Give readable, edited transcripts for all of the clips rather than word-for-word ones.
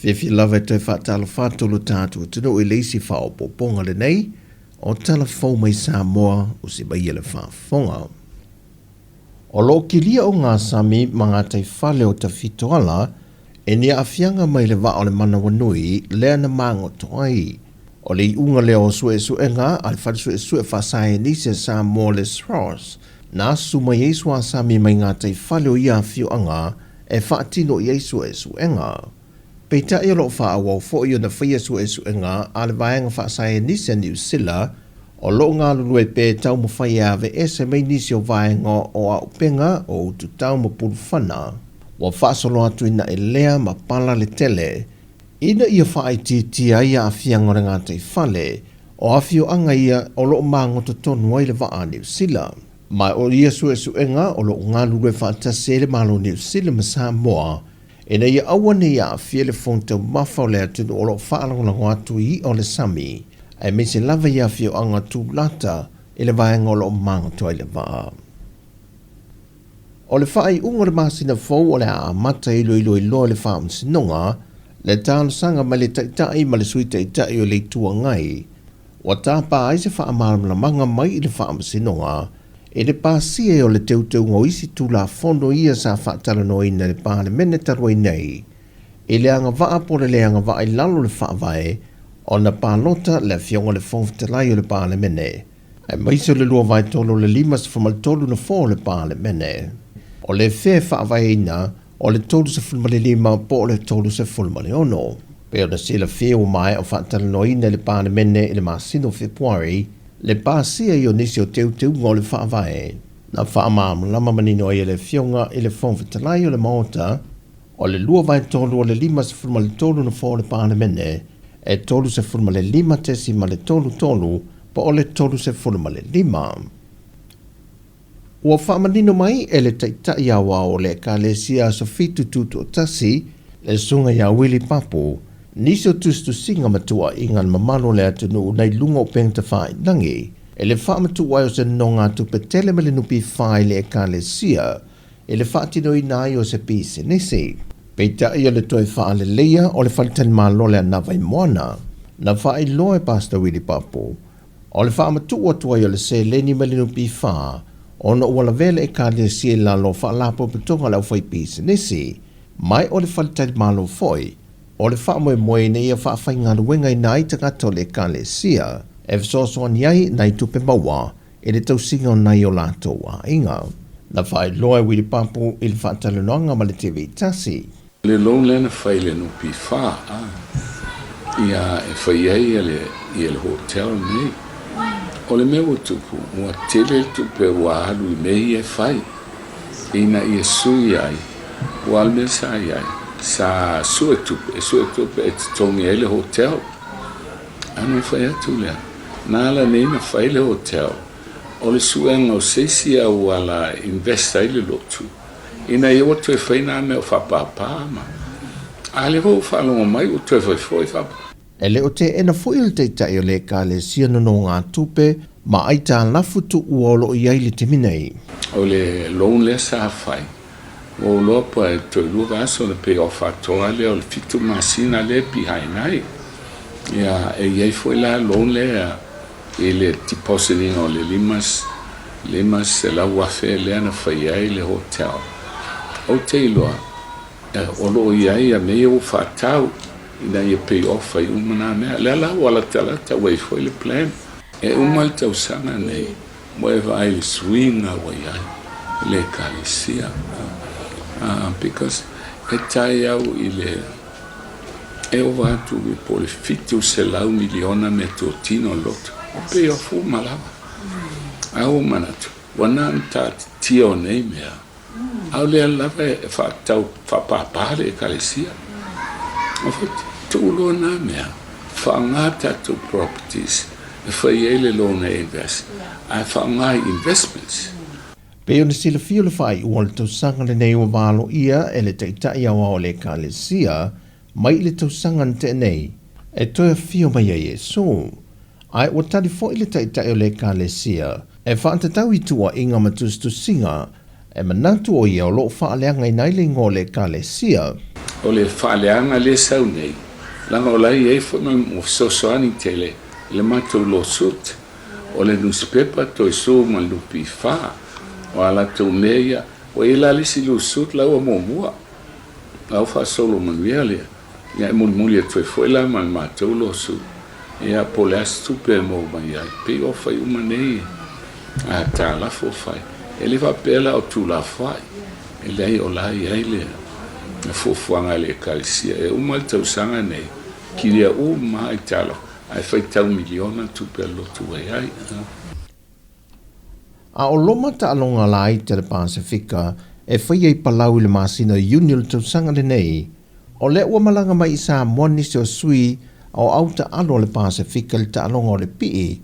Fefi lava te whaatala whātolo tātua tino i leisi whaopoponga le nei, o tala whau mai Sāmoa o se mai ele whaafonga. O lo kilia o ngā Sami mga tai whale o ta fitoala, e nia awhianga mai le wa o le mana wanui, lea na mango toai. O le iunga leo o sue suenga, al whare sue whasae ni se Sāmoa le Sros, na suma Yesu a Sami mai ngā tai whale o ia whioanga, e whaatino Yesu e suenga. Peita i lo wha awau fo i o na whaia suenga, a le vaenga whasae ni se New Zealand, o lo ngā lulu e pē tau mo whai ave e se mei nisi o vaenga o a upenga o utu tau mo pulu whana. Wa whaasolo atu ina e lea ma pala le tele. Ina ia whaai tia ia a whianga ngā tei whale, o a whio anga ia o lo mango to tonu ai le waa New Zealand. Mai o ia suenga o lo ngā lulu e whaatase le malo New Zealand ma Sāmoa, e na ia awane ia a whiele fonta mawhau le atu o lo whaalango atu i o le Sami. Ai me se lava ia whio anga tū lata e le vaenga o lo mango to ai le waa. O le whaai unga le masina fau o le a mata ilo le wha sinonga, le tāno sanga ma le taitai ma le sui taitai o le tua ngai. Wa tāpā ai se wha amaramla manga mai i le wha sinonga, e le pāsia o le teuteu ngō isi tū la fondo ia sa whaatala no ina le pāle mene taroi nei. E le anga waa po le anga waa i lalo le wha vai, o na pālota le fionga le fonfitalai o le pāle mene. Ai maiso le lua vai tolo le limas whamal tolu na fō le pāle mene. O le whea whaavai ina, o le tolu se fulmale lima po le tolu se fulmale ono. Peo na sila whea o mai o whaatala no ina le pāle mene i le masino Februari, le pāsia i o nisi o teuteu ngō le whaavai. Na whaamam lama manino i le fionga i le fonfitalai o le maota, o le lua vai tolu o le limas fulmale tolu na fō le pāle mene, e tolu se fulmale lima tesi ma le tolu po o le tolu se fulmale lima. Ua whaamanino mai e le taitai awa o le kālesia so fitu tutu o tasi, le sunga ia wili papu, niso tustu singa matua ingan mamalo le atunu nei lunga o pengta whai nangi, e le whaamatu wai o se nonga tu petele me le nupi whai le kālesia, e le whaatino i nai o se pise nisi. Peita ia le toi wha le leia o le whalitan malo le anawai moana, na whai loe pasta wili papu. O le wha amatu atua ia le se leni malinu pi wha, o na ua la vele e ka le sie la lo wha lapo pitonga lau whai pisi nisi, mai o le whalitan malo foi, o le wha moe ne ia wha whai ngā ruenga i nai takato le ka le sia, e visoso an iai nai tupe maua, e le tausinga o nai o lato wa inga. Na whai loe wili papu i le wha talunanga ma le TV tasi. Le long lena faile no pi fa ia e fai ai le hotel nei o le meu tupu mo tele tupe wa alu nei e fai ina ia sui ai wal me sai ai sa suetupe e tongi ele hotel anu fai atu le nala nei na fai le hotel o le suenga o seisia wala investa ile lotu ina ia o tue whaina me o whapapa ma. A le ho whalonga mai o tue whai whapa. E le o te ena fuil te tai o le ka le siano no ngā tupe, ma aita lafutu uolo i aile te minei. O le loan le sa whai. O lopa e tue lua aso le pe o whatoa le o le fitu masina le pi hainai. Ia e iei fwoi la loan le e le depositing o le limas se la wafe le ana whai ai le hotel. O te iloa, o loo iai a mea o whaatau, ina ia pay off ai umana mea. Le ala wala tala ta wai foi le plan. E umal tau sanga nei, mo e vai le swinga wai ai, le kālesia. Because e tai au i le, e o watu i po le fitu se lau miliona me tō tino loto. Pay off u malawa. Au manatu, wana anta tio nei mea. Au le lava e whaatau whapapare e kālesia. O whati, tūlo nā mea, whaangata to properties, e whai ele lona invest, a whaangai investments. Peo na sila fio le whai ua le tausanga le nei o walo ia e le teitai awa o le kālesia, mai le tausanga te nei, e toia fio mai a Yesu. Ai ua tali fo i le teitai o le kālesia, e whaantatau i tua inga matustu singa, e manatu o ia o loo whaaleanga i naile ngō le kālesia. o le whaaleanga le sau nei. Langa o lai e whama o sosoani tele, le matou lo sut, o le newspaper toi so ma lupi wha, o ala tau meia, o e la lisi lo sut lau a momua. Lau wha solo manuia lea, ia e muli e toi fuela ma matou lo sut. Ia po le astupe mo mai ai, pe o whai umanei, a Tala fo whai. E le whapela o tula whai, e lei o lai ai lea. Na fofuanga le kalisia e uma tau sanga nei kiria o mai Tala ai fai tau miliona tu pelo tu ai A o loma ta alonga lai te le Pasifika e fai ai palau le masina union tau sanga le nei o le ua malanga mai Sāmoan ni se o sui o au ta alo le Pasifika le ta alonga o le pii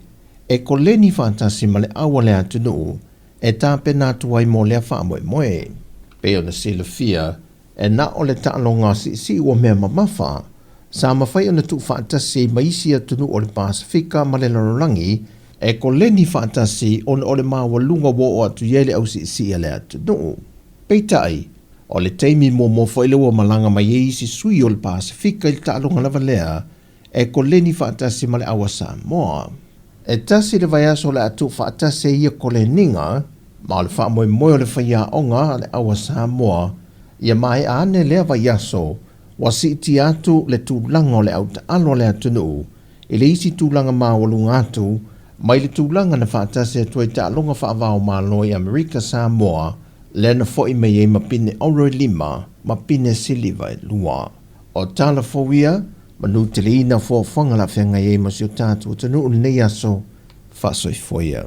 e ko leni fantasi ma le awa le atunu e ta pena tuai mo le wha moe moe pe o na sila fia e na o le ta'alonga si ua mea mamafa, sa mawhai o na tu whaatasi maisi atunu o le Pasifika ma le larolangi, e ko leni whaatasi o le mawalunga wo o atu yele au si le atunu. Peitai, o le teimi mo whaile ua malanga mai eisi sui o le Pasifika i le ta'alonga lava lea, e ko leni whaatasi ma le awa Sāmoa. E tasi le vai aso le atu whaatasi ia ko le ninga, ma le wha moe moe o le whaia onga le awa Sāmoa, ia mai ane lea vai aso, wa si iti atu le tūlanga o le au ta alo le atunu, e le isi tūlanga mawalunga atu, mai le tūlanga na whaatase atua i ta alonga whaavao malo i Amerika Samoa, le na foi mei e mapine oro e lima, mapine siliva e lua. O Tala fowia, manu te li ina fo whangala whenga e masio tātu, tanu nei aso, whasoi foia.